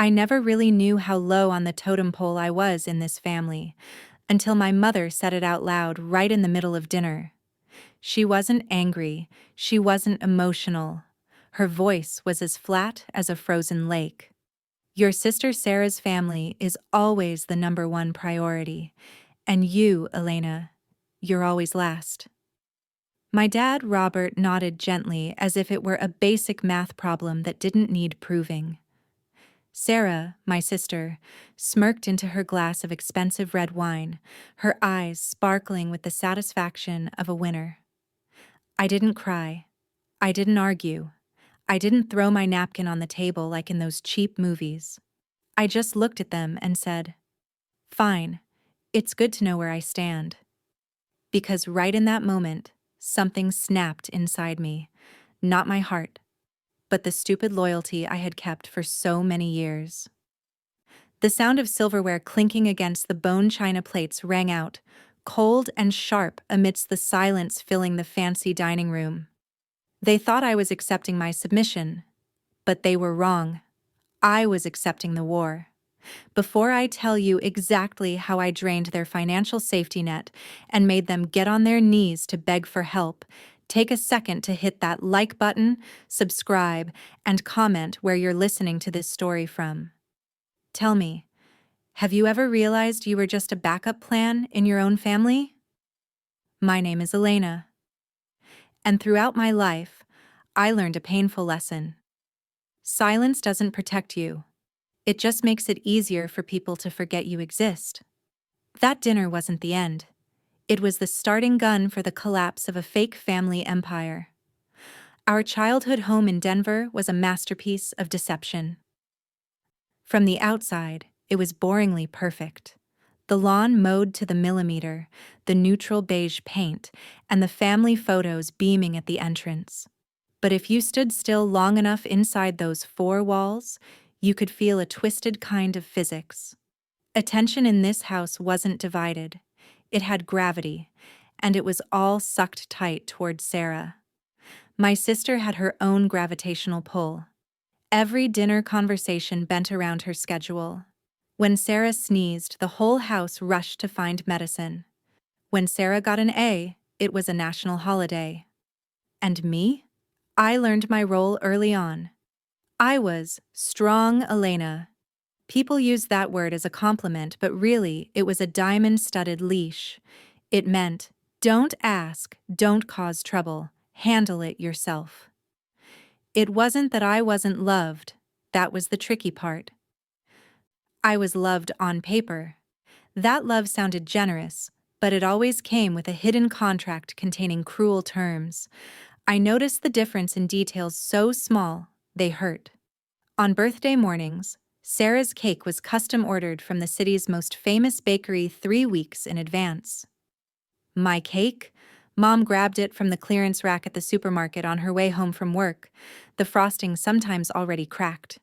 I never really knew how low on the totem pole I was in this family, until my mother said it out loud right in the middle of dinner. She wasn't angry, she wasn't emotional. Her voice was as flat as a frozen lake. Your sister Sarah's family is always the number one priority, and you, Elena, you're always last. My dad, Robert, nodded gently as if it were a basic math problem that didn't need proving. Sarah, my sister, smirked into her glass of expensive red wine, her eyes sparkling with the satisfaction of a winner. I didn't cry. I didn't argue. I didn't throw my napkin on the table like in those cheap movies. I just looked at them and said, "Fine, it's good to know where I stand." Because right in that moment, something snapped inside me, not my heart, but the stupid loyalty I had kept for so many years. The sound of silverware clinking against the bone china plates rang out, cold and sharp amidst the silence filling the fancy dining room. They thought I was accepting my submission, but they were wrong. I was accepting the war. Before I tell you exactly how I drained their financial safety net and made them get on their knees to beg for help, take a second to hit that like button, subscribe, and comment where you're listening to this story from. Tell me, have you ever realized you were just a backup plan in your own family? My name is Elena. And throughout my life, I learned a painful lesson. Silence doesn't protect you. It just makes it easier for people to forget you exist. That dinner wasn't the end. It was the starting gun for the collapse of a fake family empire. Our childhood home in Denver was a masterpiece of deception. From the outside, it was boringly perfect. The lawn mowed to the millimeter, the neutral beige paint, and the family photos beaming at the entrance. But if you stood still long enough inside those four walls, you could feel a twisted kind of physics. Attention in this house wasn't divided. It had gravity, and it was all sucked tight toward Sarah. My sister had her own gravitational pull. Every dinner conversation bent around her schedule. When Sarah sneezed, the whole house rushed to find medicine. When Sarah got an A, it was a national holiday. And me? I learned my role early on. I was strong Elena. People used that word as a compliment, but really, it was a diamond-studded leash. It meant, don't ask, don't cause trouble, handle it yourself. It wasn't that I wasn't loved. That was the tricky part. I was loved on paper. That love sounded generous, but it always came with a hidden contract containing cruel terms. I noticed the difference in details so small, they hurt. On birthday mornings, Sarah's cake was custom ordered from the city's most famous bakery 3 weeks in advance. My cake? Mom grabbed it from the clearance rack at the supermarket on her way home from work, the frosting sometimes already cracked.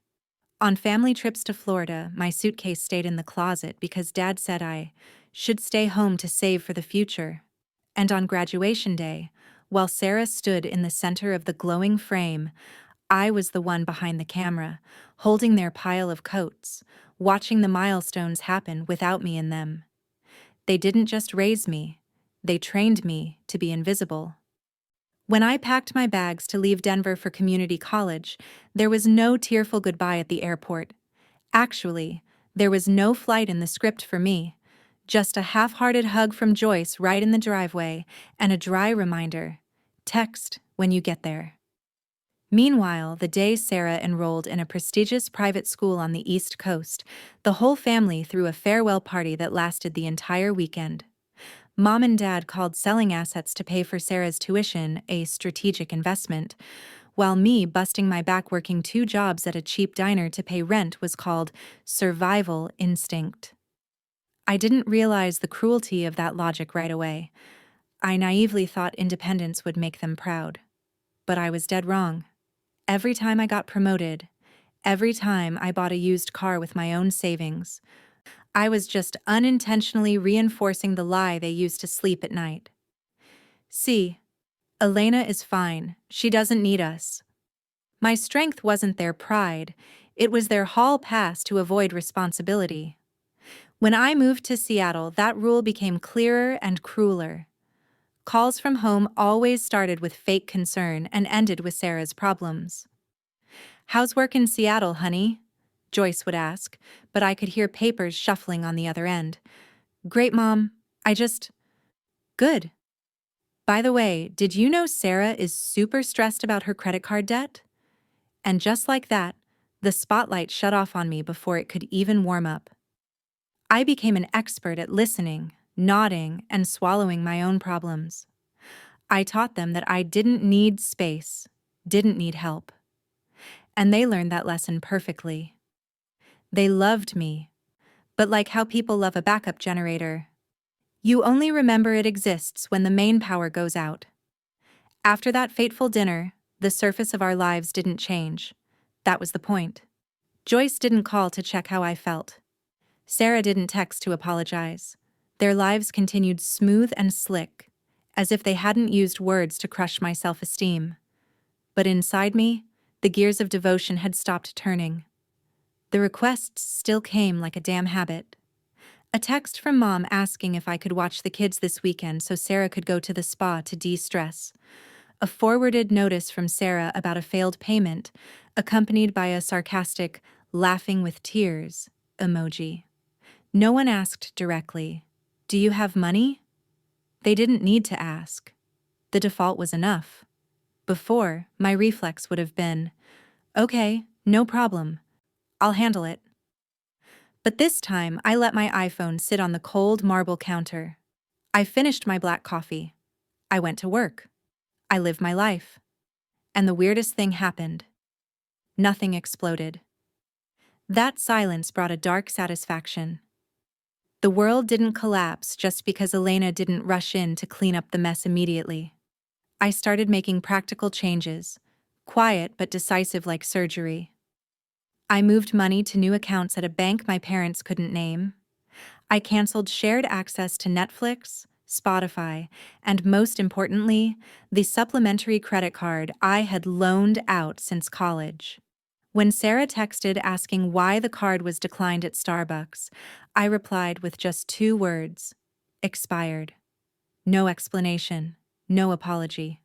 On family trips to Florida, my suitcase stayed in the closet because Dad said I should stay home to save for the future. And on graduation day, while Sarah stood in the center of the glowing frame, I was the one behind the camera, holding their pile of coats, watching the milestones happen without me in them. They didn't just raise me, they trained me to be invisible. When I packed my bags to leave Denver for community college, there was no tearful goodbye at the airport. Actually, there was no flight in the script for me, just a half-hearted hug from Joyce right in the driveway and a dry reminder, text when you get there. Meanwhile, the day Sarah enrolled in a prestigious private school on the East Coast, the whole family threw a farewell party that lasted the entire weekend. Mom and Dad called selling assets to pay for Sarah's tuition a strategic investment, while me busting my back working 2 jobs at a cheap diner to pay rent was called survival instinct. I didn't realize the cruelty of that logic right away. I naively thought independence would make them proud. But I was dead wrong. Every time I got promoted, every time I bought a used car with my own savings, I was just unintentionally reinforcing the lie they used to sleep at night. See, Elena is fine. She doesn't need us. My strength wasn't their pride. It was their hall pass to avoid responsibility. When I moved to Seattle, that rule became clearer and crueler. Calls from home always started with fake concern and ended with Sarah's problems. "How's work in Seattle, honey?" Joyce would ask, but I could hear papers shuffling on the other end. "Great, Mom. Good. By the way, did you know Sarah is super stressed about her credit card debt?" And just like that, the spotlight shut off on me before it could even warm up. I became an expert at listening, nodding, and swallowing my own problems. I taught them that I didn't need space, didn't need help. And they learned that lesson perfectly. They loved me, but like how people love a backup generator, you only remember it exists when the main power goes out. After that fateful dinner, the surface of our lives didn't change. That was the point. Joyce didn't call to check how I felt. Sarah didn't text to apologize. Their lives continued smooth and slick, as if they hadn't used words to crush my self-esteem. But inside me, the gears of devotion had stopped turning. The requests still came like a damn habit. A text from Mom asking if I could watch the kids this weekend so Sarah could go to the spa to de-stress. A forwarded notice from Sarah about a failed payment, accompanied by a sarcastic, laughing with tears emoji. No one asked directly, "Do you have money?" They didn't need to ask. The default was enough. Before, my reflex would have been, "Okay, no problem. I'll handle it." But this time, I let my iPhone sit on the cold marble counter. I finished my black coffee. I went to work. I lived my life. And the weirdest thing happened. Nothing exploded. That silence brought a dark satisfaction. The world didn't collapse just because Elena didn't rush in to clean up the mess immediately. I started making practical changes, quiet but decisive like surgery. I moved money to new accounts at a bank my parents couldn't name. I canceled shared access to Netflix, Spotify, and most importantly, the supplementary credit card I had loaned out since college. When Sarah texted asking why the card was declined at Starbucks, I replied with just 2 words: expired. No explanation, no apology.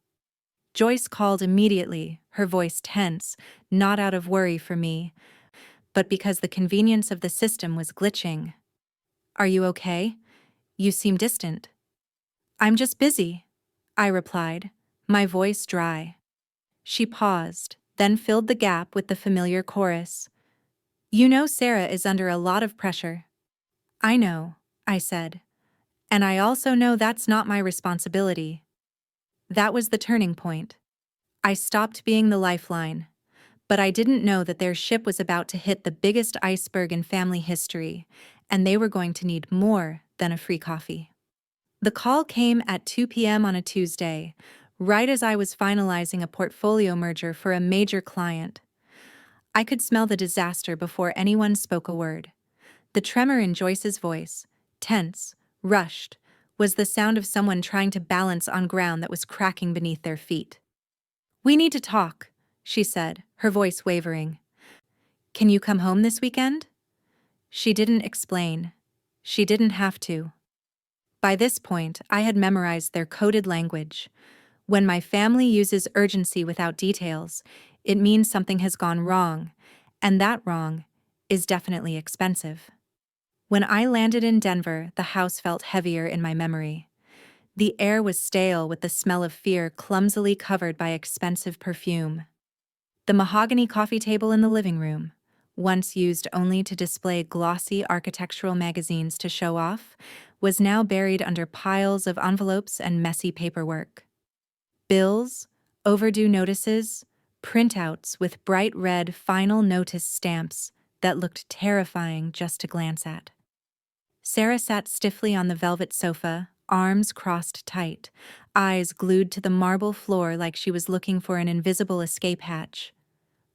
Joyce called immediately, her voice tense, not out of worry for me, but because the convenience of the system was glitching. "Are you okay? You seem distant." "I'm just busy," I replied, my voice dry. She paused, then filled the gap with the familiar chorus. "You know Sarah is under a lot of pressure." "I know," I said. "And I also know that's not my responsibility." That was the turning point. I stopped being the lifeline. But I didn't know that their ship was about to hit the biggest iceberg in family history, and they were going to need more than a free coffee. The call came at 2 p.m. on a Tuesday, right as I was finalizing a portfolio merger for a major client. I could smell the disaster before anyone spoke a word. The tremor in Joyce's voice, tense, rushed, was the sound of someone trying to balance on ground that was cracking beneath their feet. "We need to talk," she said, her voice wavering. "Can you come home this weekend?" She didn't explain. She didn't have to. By this point, I had memorized their coded language. When my family uses urgency without details, it means something has gone wrong, and that wrong is definitely expensive. When I landed in Denver, the house felt heavier in my memory. The air was stale with the smell of fear clumsily covered by expensive perfume. The mahogany coffee table in the living room, once used only to display glossy architectural magazines to show off, was now buried under piles of envelopes and messy paperwork. Bills, overdue notices, printouts with bright red final notice stamps that looked terrifying just to glance at. Sarah sat stiffly on the velvet sofa, arms crossed tight, eyes glued to the marble floor like she was looking for an invisible escape hatch.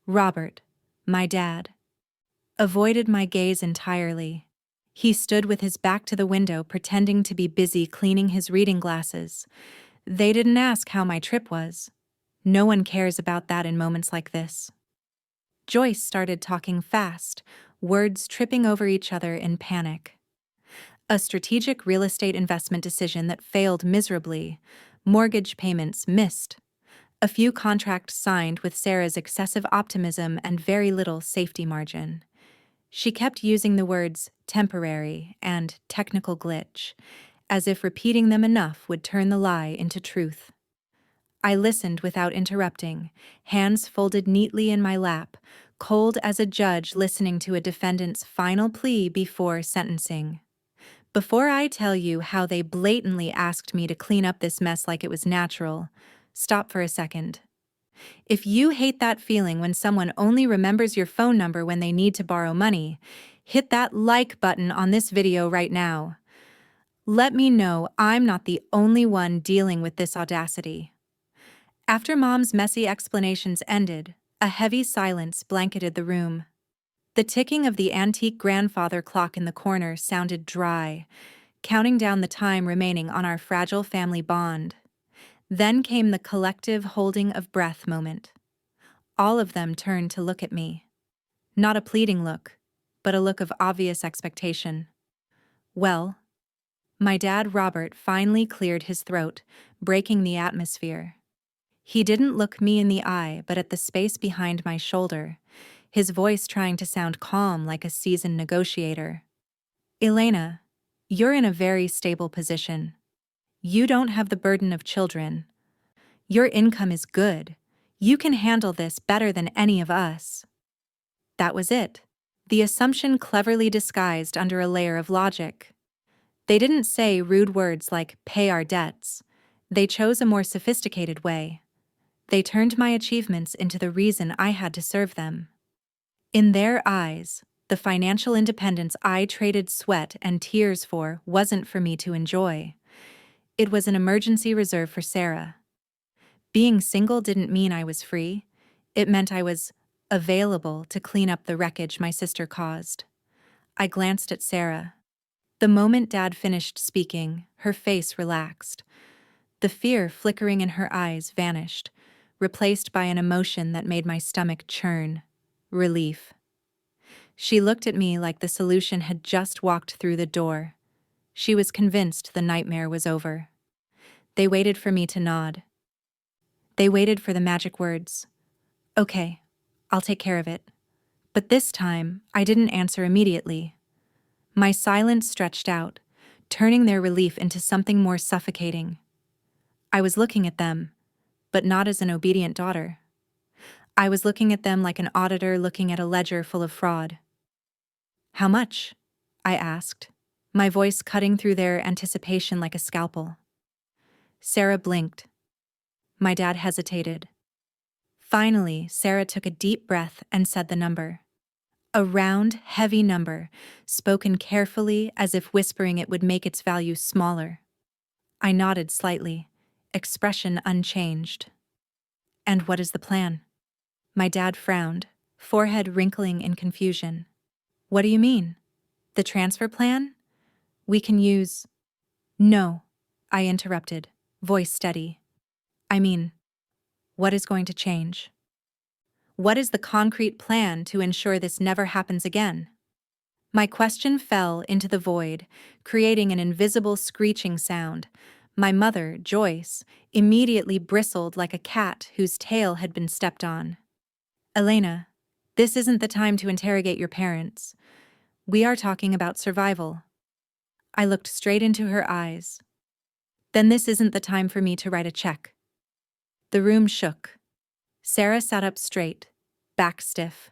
Robert, my dad, avoided my gaze entirely. He stood with his back to the window, pretending to be busy cleaning his reading glasses. They didn't ask how my trip was. No one cares about that in moments like this. Joyce started talking fast, words tripping over each other in panic. A strategic real estate investment decision that failed miserably, mortgage payments missed, a few contracts signed with Sarah's excessive optimism and very little safety margin. She kept using the words temporary and technical glitch, as if repeating them enough would turn the lie into truth. I listened without interrupting, hands folded neatly in my lap, cold as a judge listening to a defendant's final plea before sentencing. Before I tell you how they blatantly asked me to clean up this mess like it was natural, stop for a second. If you hate that feeling when someone only remembers your phone number when they need to borrow money, hit that like button on this video right now. Let me know I'm not the only one dealing with this audacity. After Mom's messy explanations ended, a heavy silence blanketed the room. The ticking of the antique grandfather clock in the corner sounded dry, counting down the time remaining on our fragile family bond. Then came the collective holding of breath moment. All of them turned to look at me. Not a pleading look, but a look of obvious expectation. Well, my dad Robert finally cleared his throat, breaking the atmosphere. He didn't look me in the eye, but at the space behind my shoulder, his voice trying to sound calm like a seasoned negotiator. Elena, you're in a very stable position. You don't have the burden of children. Your income is good. You can handle this better than any of us. That was it. The assumption cleverly disguised under a layer of logic. They didn't say rude words like pay our debts. They chose a more sophisticated way. They turned my achievements into the reason I had to serve them. In their eyes, the financial independence I traded sweat and tears for wasn't for me to enjoy. It was an emergency reserve for Sarah. Being single didn't mean I was free. It meant I was available to clean up the wreckage my sister caused. I glanced at Sarah. The moment Dad finished speaking, her face relaxed. The fear flickering in her eyes vanished, replaced by an emotion that made my stomach churn. Relief. She looked at me like the solution had just walked through the door. She was convinced the nightmare was over. They waited for me to nod. They waited for the magic words. Okay, I'll take care of it. But this time, I didn't answer immediately. My silence stretched out, turning their relief into something more suffocating. I was looking at them, but not as an obedient daughter. I was looking at them like an auditor looking at a ledger full of fraud. How much? I asked, my voice cutting through their anticipation like a scalpel. Sarah blinked. My dad hesitated. Finally, Sarah took a deep breath and said the number. A round, heavy number, spoken carefully as if whispering it would make its value smaller. I nodded slightly, expression unchanged. And what is the plan? My dad frowned, forehead wrinkling in confusion. What do you mean? The transfer plan? We can use... No, I interrupted, voice steady. I mean, what is going to change? What is the concrete plan to ensure this never happens again? My question fell into the void, creating an invisible screeching sound. My mother, Joyce, immediately bristled like a cat whose tail had been stepped on. Elena, this isn't the time to interrogate your parents. We are talking about survival. I looked straight into her eyes. Then this isn't the time for me to write a check. The room shook. Sarah sat up straight, back stiff.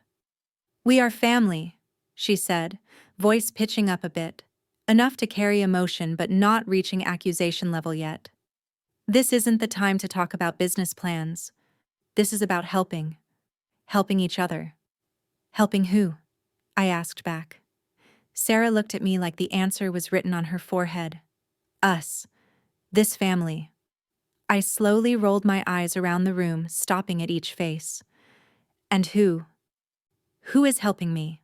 We are family, she said, voice pitching up a bit, enough to carry emotion but not reaching accusation level yet. This isn't the time to talk about business plans. This is about helping. Helping each other. Helping who? I asked back. Sarah looked at me like the answer was written on her forehead. Us. This family. I slowly rolled my eyes around the room, stopping at each face. And who? Who is helping me?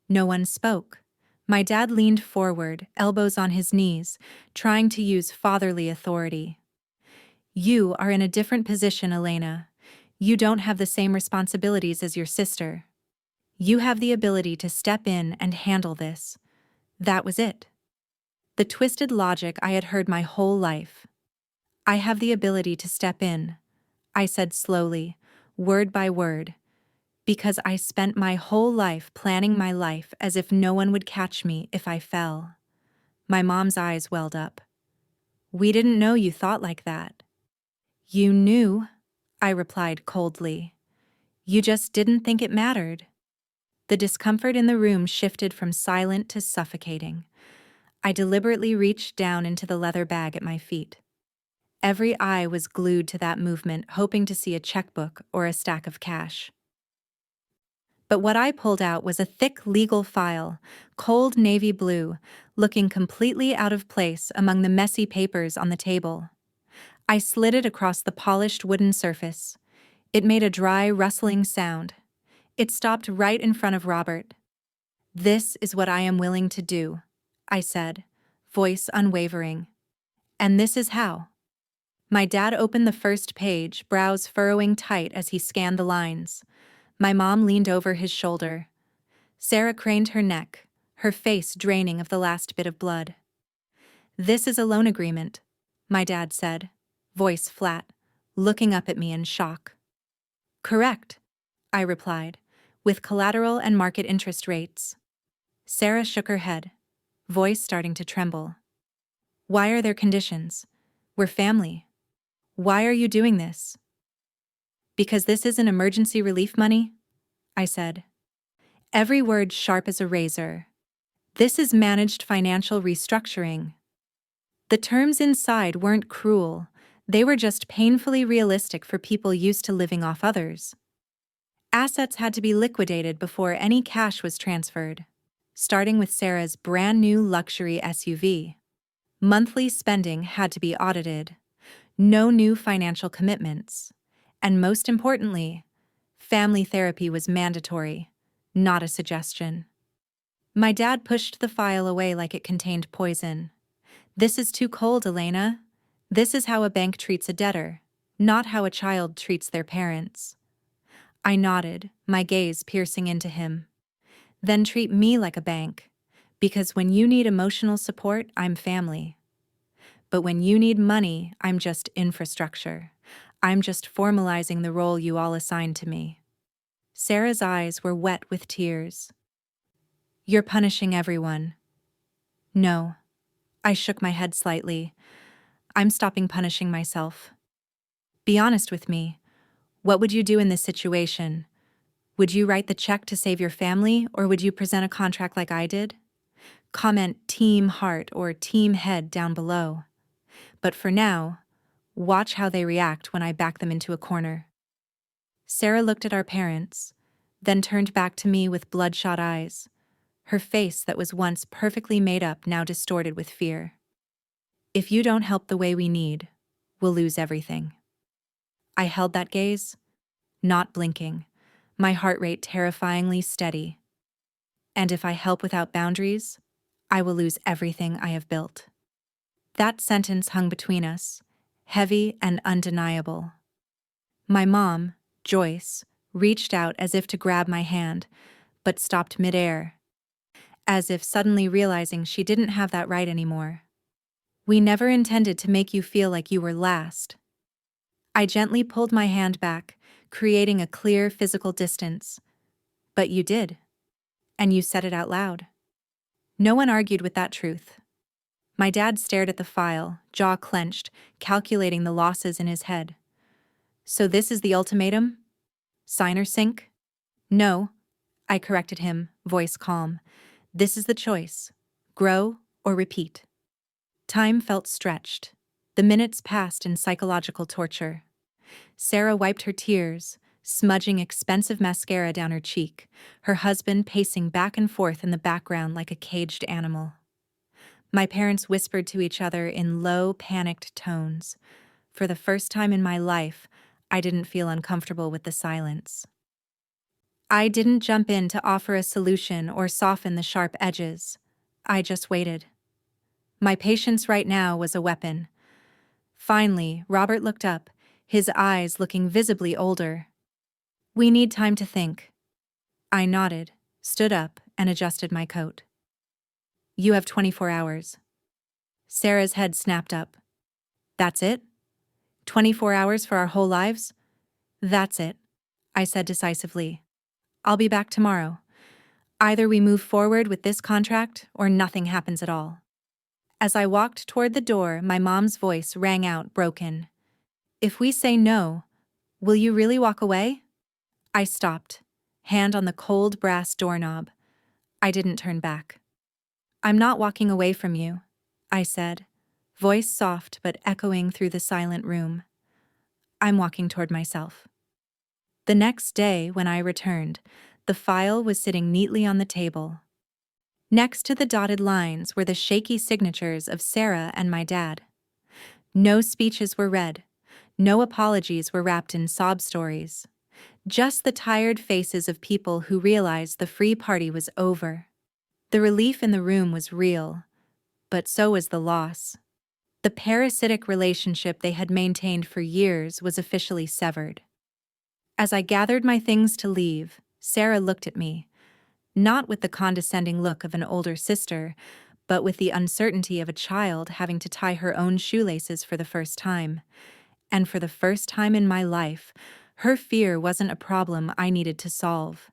No one spoke. My dad leaned forward, elbows on his knees, trying to use fatherly authority. You are in a different position, Elena. You don't have the same responsibilities as your sister. You have the ability to step in and handle this. That was it. The twisted logic I had heard my whole life. I have the ability to step in, I said slowly, word by word, because I spent my whole life planning my life as if no one would catch me if I fell. My mom's eyes welled up. We didn't know you thought like that. You knew, I replied coldly. You just didn't think it mattered. The discomfort in the room shifted from silent to suffocating. I deliberately reached down into the leather bag at my feet. Every eye was glued to that movement, hoping to see a checkbook or a stack of cash. But what I pulled out was a thick legal file, cold navy blue, looking completely out of place among the messy papers on the table. I slid it across the polished wooden surface. It made a dry, rustling sound. It stopped right in front of Robert. "This is what I am willing to do," I said, voice unwavering. "And this is how." My dad opened the first page, brows furrowing tight as he scanned the lines. My mom leaned over his shoulder. Sarah craned her neck, her face draining of the last bit of blood. "This is a loan agreement," my dad said, voice flat, looking up at me in shock. "Correct," I replied, "with collateral and market interest rates." Sarah shook her head, voice starting to tremble. "Why are there conditions? We're family. Why are you doing this?" "Because this isn't emergency relief money," I said. Every word sharp as a razor. This is managed financial restructuring. The terms inside weren't cruel. They were just painfully realistic for people used to living off others. Assets had to be liquidated before any cash was transferred, starting with Sarah's brand new luxury SUV. Monthly spending had to be audited. No new financial commitments. And most importantly, family therapy was mandatory, not a suggestion. My dad pushed the file away like it contained poison. "This is too cold, Elena. This is how a bank treats a debtor, not how a child treats their parents." I nodded, my gaze piercing into him. "Then treat me like a bank, because when you need emotional support, I'm family. But when you need money, I'm just infrastructure. I'm just formalizing the role you all assigned to me." Sarah's eyes were wet with tears. "You're punishing everyone." "No." I shook my head slightly. "I'm stopping punishing myself. Be honest with me. What would you do in this situation? Would you write the check to save your family, or would you present a contract like I did? Comment Team Heart or Team Head down below. But for now, watch how they react when I back them into a corner." Sarah looked at our parents, then turned back to me with bloodshot eyes, her face that was once perfectly made up now distorted with fear. "If you don't help the way we need, we'll lose everything." I held that gaze, not blinking, my heart rate terrifyingly steady. "And if I help without boundaries, I will lose everything I have built." That sentence hung between us, heavy and undeniable. My mom, Joyce, reached out as if to grab my hand, but stopped midair, as if suddenly realizing she didn't have that right anymore. "We never intended to make you feel like you were last." I gently pulled my hand back, creating a clear physical distance. "But you did. And you said it out loud." No one argued with that truth. My dad stared at the file, jaw clenched, calculating the losses in his head. "So this is the ultimatum? Sign or sink?" "No," I corrected him, voice calm. "This is the choice. Grow or repeat." Time felt stretched. The minutes passed in psychological torture. Sarah wiped her tears, smudging expensive mascara down her cheek, her husband pacing back and forth in the background like a caged animal. My parents whispered to each other in low, panicked tones. For the first time in my life, I didn't feel uncomfortable with the silence. I didn't jump in to offer a solution or soften the sharp edges. I just waited. My patience right now was a weapon. Finally, Robert looked up, his eyes looking visibly older. "We need time to think." I nodded, stood up, and adjusted my coat. You have 24 hours. Sarah's head snapped up. That's it? 24 hours for our whole lives? That's it, I said decisively. I'll be back tomorrow. Either we move forward with this contract or nothing happens at all. As I walked toward the door, my mom's voice rang out broken. If we say no, will you really walk away? I stopped, hand on the cold brass doorknob. I didn't turn back. I'm not walking away from you, I said, voice soft but echoing through the silent room. I'm walking toward myself. The next day, when I returned, the file was sitting neatly on the table. Next to the dotted lines were the shaky signatures of Sarah and my dad. No speeches were read. No apologies were wrapped in sob stories. Just the tired faces of people who realized the free party was over. The relief in the room was real, but so was the loss. The parasitic relationship they had maintained for years was officially severed. As I gathered my things to leave, Sarah looked at me, not with the condescending look of an older sister, but with the uncertainty of a child having to tie her own shoelaces for the first time. And for the first time in my life, her fear wasn't a problem I needed to solve.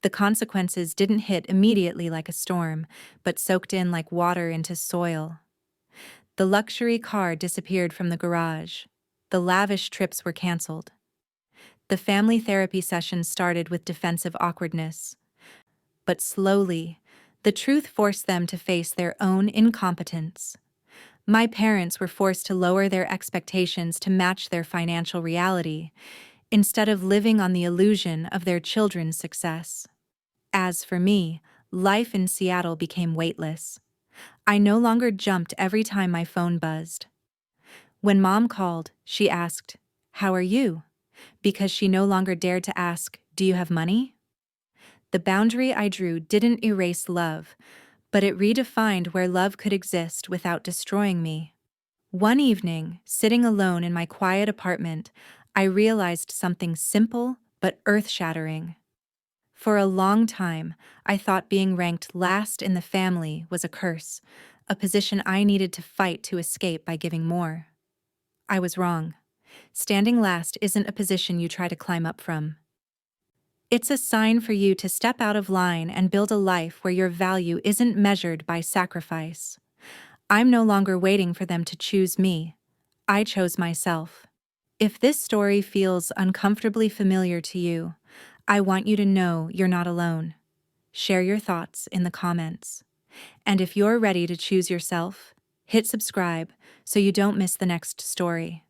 The consequences didn't hit immediately like a storm, but soaked in like water into soil. The luxury car disappeared from the garage. The lavish trips were canceled. The family therapy session started with defensive awkwardness. But slowly, the truth forced them to face their own incompetence. My parents were forced to lower their expectations to match their financial reality, instead of living on the illusion of their children's success. As for me, life in Seattle became weightless. I no longer jumped every time my phone buzzed. When Mom called, she asked, "How are you?" because she no longer dared to ask, "Do you have money?" The boundary I drew didn't erase love, but it redefined where love could exist without destroying me. One evening, sitting alone in my quiet apartment, I realized something simple but earth-shattering. For a long time, I thought being ranked last in the family was a curse, a position I needed to fight to escape by giving more. I was wrong. Standing last isn't a position you try to climb up from. It's a sign for you to step out of line and build a life where your value isn't measured by sacrifice. I'm no longer waiting for them to choose me. I chose myself. If this story feels uncomfortably familiar to you, I want you to know you're not alone. Share your thoughts in the comments. And if you're ready to choose yourself, hit subscribe so you don't miss the next story.